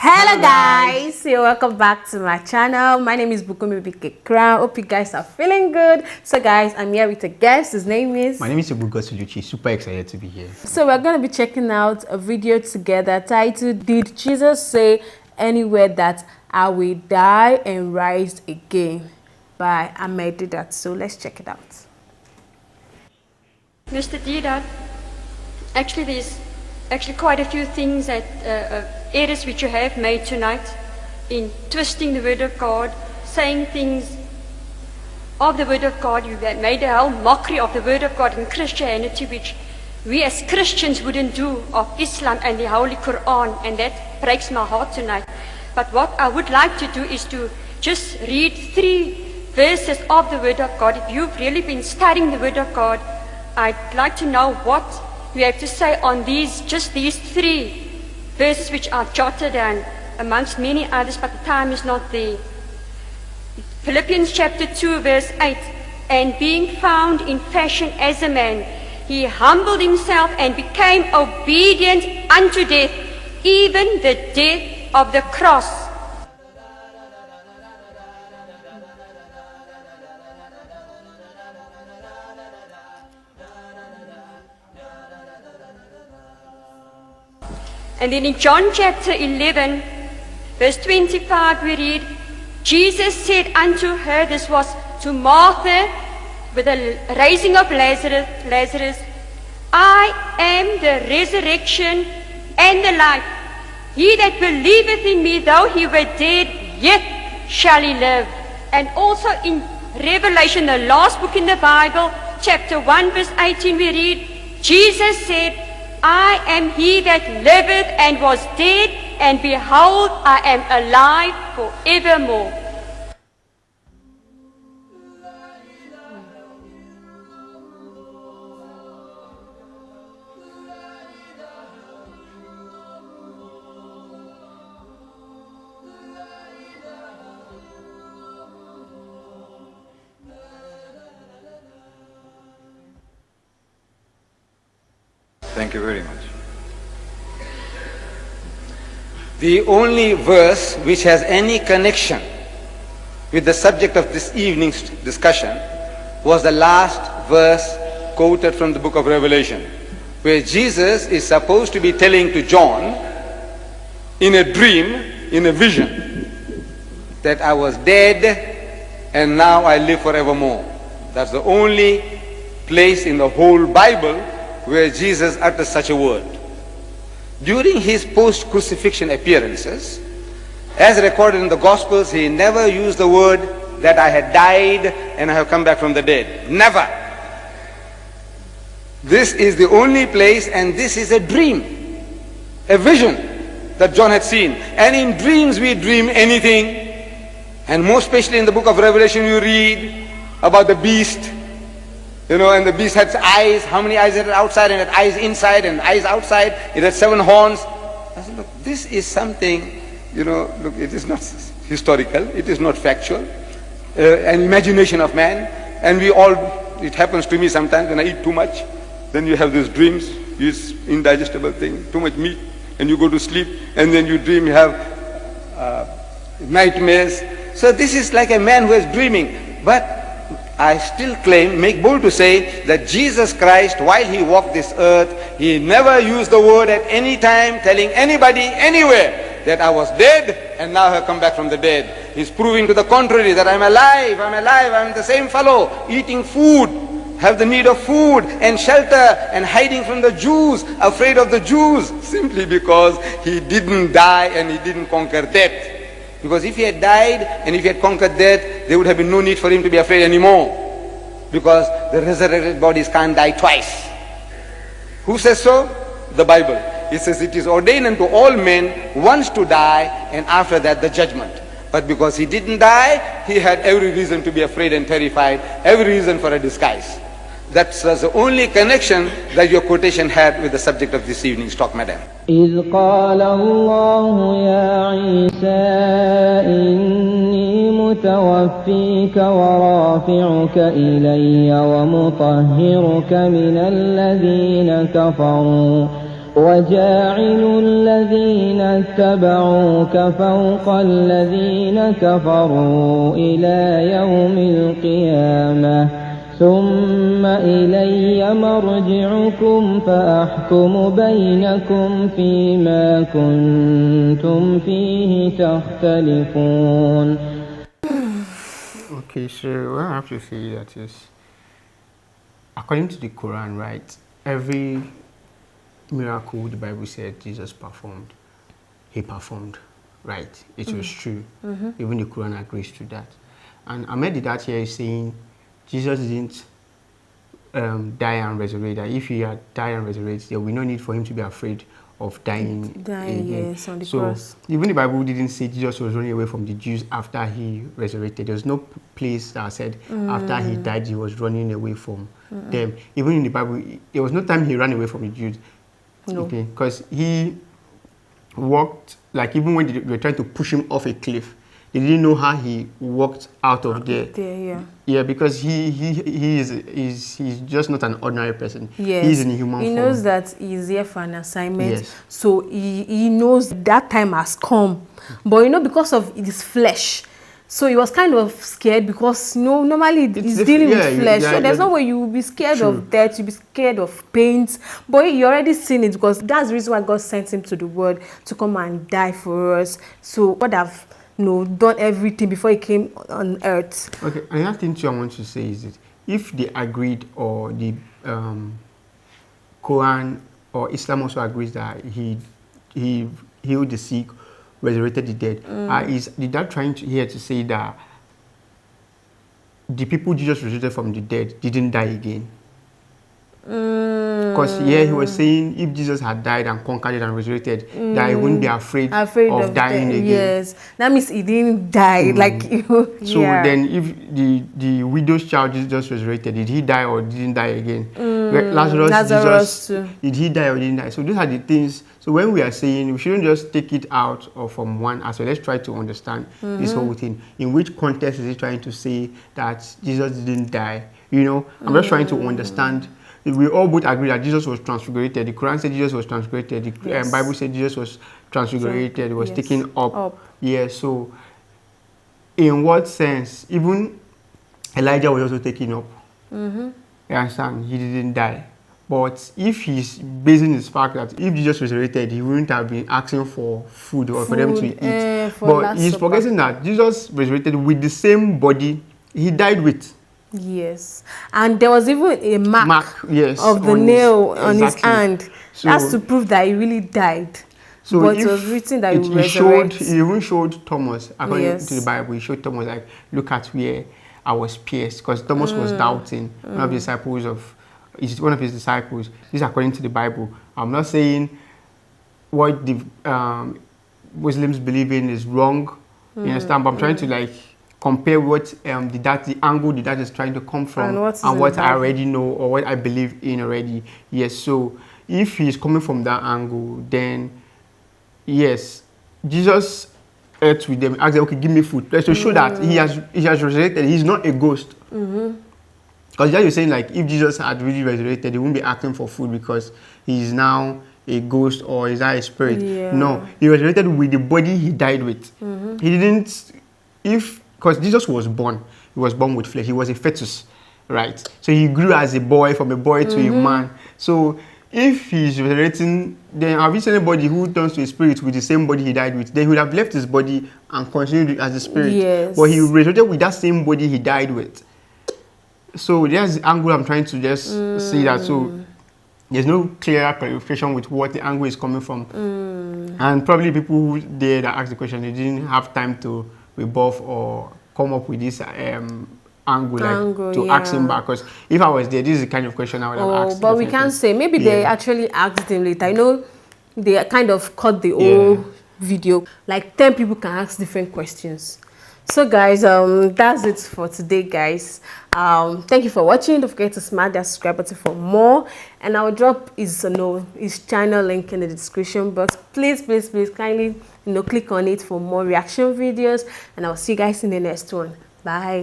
Hello guys, you're welcome back to my channel. My name is Bukumi Bike Crown. Hope you guys are feeling good. So guys, I'm here with a guest. His name is... My name is Ibugo Sujuchi. Super excited to be here. So we're going to be checking out a video together titled, Did Jesus Say Anywhere That I Will Die and Rise Again? By Ahmed Deedat. So let's check it out. Mr. Deedat, actually there's quite a few things that errors which you have made tonight in twisting the word of God, saying things of the word of God. You have made a whole mockery of the word of God in Christianity, which we as Christians wouldn't do, of Islam and the Holy Quran, and that breaks my heart tonight. But what I would like to do is to just read 3 verses of the word of God. If you've really been studying the word of God, I'd like to know what you have to say on these 3 verses which I've jotted down, amongst many others, but the time is not there. Philippians chapter 2 verse 8, and being found in fashion as a man, he humbled himself and became obedient unto death, even the death of the cross. And then in John chapter 11, verse 25, we read, Jesus said unto her, this was to Martha, with the raising of Lazarus, I am the resurrection and the life. He that believeth in me, though he were dead, yet shall he live. And also in Revelation, the last book in the Bible, chapter 1, verse 18, we read, Jesus said, I am he that liveth and was dead, and behold, I am alive forevermore. Thank you very much. The only verse which has any connection with the subject of this evening's discussion was the last verse quoted from the book of Revelation, where Jesus is supposed to be telling to John in a dream, in a vision, that I was dead and now I live forevermore. That's the only place in the whole Bible where Jesus utters such a word. During his post-crucifixion appearances, as recorded in the Gospels, he never used the word that I had died and I have come back from the dead. Never. This is the only place, and this is a dream, a vision that John had seen. And in dreams we dream anything, and more especially in the book of Revelation you read about the beast. You know, and the beast had eyes. How many eyes it had outside? And it had eyes inside and eyes outside. It had 7 horns. I said, look, this is something, you know, look, it is not historical. It is not factual. An imagination of man. And we all, it happens to me sometimes when I eat too much. Then you have these dreams, this indigestible thing, too much meat. And you go to sleep. And then you dream, you have nightmares. So this is like a man who is dreaming. But I still claim, make bold to say, that Jesus Christ, while he walked this earth, he never used the word at any time telling anybody, anywhere, that I was dead and now I have come back from the dead. He's proving to the contrary that I'm alive, I'm the same fellow, eating food, have the need of food and shelter and hiding from the Jews, afraid of the Jews, simply because he didn't die and he didn't conquer death. Because if he had died and if he had conquered death, there would have been no need for him to be afraid anymore. Because the resurrected bodies can't die twice. Who says so? The Bible. It says it is ordained unto all men once to die, and after that the judgment. But because he didn't die, he had every reason to be afraid and terrified, every reason for a disguise. That was the only connection that your quotation had with the subject of this evening's talk, madam. إذ قال الله يا عيسى إني متوفيك ورافعك إلي ومطهرك من الذين كفروا وجاعل الذين اتبعوك فوق الذين كفروا إلى يوم القيامة ثم إلي مرجعكم فأحكم بينكم فيما كنتم فيه تختلفون. Okay, so what I have to say that is, according to the Quran, right, every miracle the Bible said Jesus performed, he performed, right? It was true. Even the Quran agrees to that. And Ahmed Deedat here is saying Jesus didn't die and resurrect. That if he had died and resurrected, there will be no need for him to be afraid of dying again. Yes, on the So cross. even the Bible didn't say Jesus was running away from the Jews after he resurrected. There's no place that said after he died he was running away from them. Even in the Bible, there was no time he ran away from the Jews. No. Okay, because he walked, like even when they were trying to push him off a cliff, they didn't know how he walked out of there. Yeah. Yeah, because he's just not an ordinary person. Yes. He's in human he form. knows that he's here for an assignment. Yes. So he knows that time has come. But you know, because of his flesh, so he was kind of scared because normally he's dealing with flesh. So there's no way you will be scared of death, you'll be scared of pains. But you already seen it, because that's the reason why God sent him to the world, to come and die for us. So God have done everything before he came on earth. Okay, another thing too I want to say is that if they agreed, or the Quran or Islam also agrees that he healed the sick, resurrected the dead, is that trying to here to say that the people Jesus resurrected from the dead didn't die again? Because he was saying if Jesus had died and conquered it and resurrected, that he wouldn't be afraid of dying again. Yes, that means he didn't die. Like So then, if the widow's child Jesus resurrected, did he die or didn't die again? Lazarus too. Did he die or didn't die? So those are the things. So when we are saying, we shouldn't just take it out or from one aspect. Let's try to understand this whole thing. In which context is he trying to say that Jesus didn't die? I'm just trying to understand. We all both agree that Jesus was transfigurated. The Quran said Jesus was transfigurated. The Bible said Jesus was transfigurated. Was taken up. Yeah, so in what sense? Even Elijah was also taken up. You understand? He didn't die. But if he's basing his fact that if Jesus resurrected, he wouldn't have been asking for food or for them to eat. But he's forgetting that Jesus resurrected with the same body he died with. Yes, and there was even a mark of the on nail on his hand. So that's to prove that he really died. So but it was written that he resurrected. He even showed Thomas, according to the Bible, he showed Thomas, like, look at where I was pierced, because Thomas was doubting. One of his disciples. This is according to the Bible. I'm not saying what the Muslims believe in is wrong. You understand? But I'm trying to compare what the angle that is trying to come from and what I already know or what I believe in already. Yes, so if he's coming from that angle, then yes, Jesus ate with them, asked them, okay, give me food. To show that he has resurrected, he's not a ghost. Because you're saying, like, if Jesus had really resurrected, he wouldn't be asking for food because he's now a ghost or is that a spirit? No, he resurrected with the body he died with. He didn't, because Jesus was born. He was born with flesh. He was a fetus, right? So he grew as a boy, from a boy to a man. So if he's resurrecting, then have you seen anybody who turns to a spirit with the same body he died with? Then he would have left his body and continued as a spirit. Yes. But he resurrected with that same body he died with. So there's the angle I'm trying to just see that. So there's no clear clarification with what the angle is coming from. And probably people who did that asked the question, they didn't have time to rebuff or come up with this angle to ask him back. Because if I was there, this is the kind of question I would have asked. But we can't say. Maybe they actually asked him later. I know they kind of cut the whole video. Like 10 people can ask different questions. So guys, that's it for today, guys. Thank you for watching. Don't forget to smash that subscribe button for more, and I'll drop his channel link in the description box. Please kindly click on it for more reaction videos, and I'll see you guys in the next one. Bye.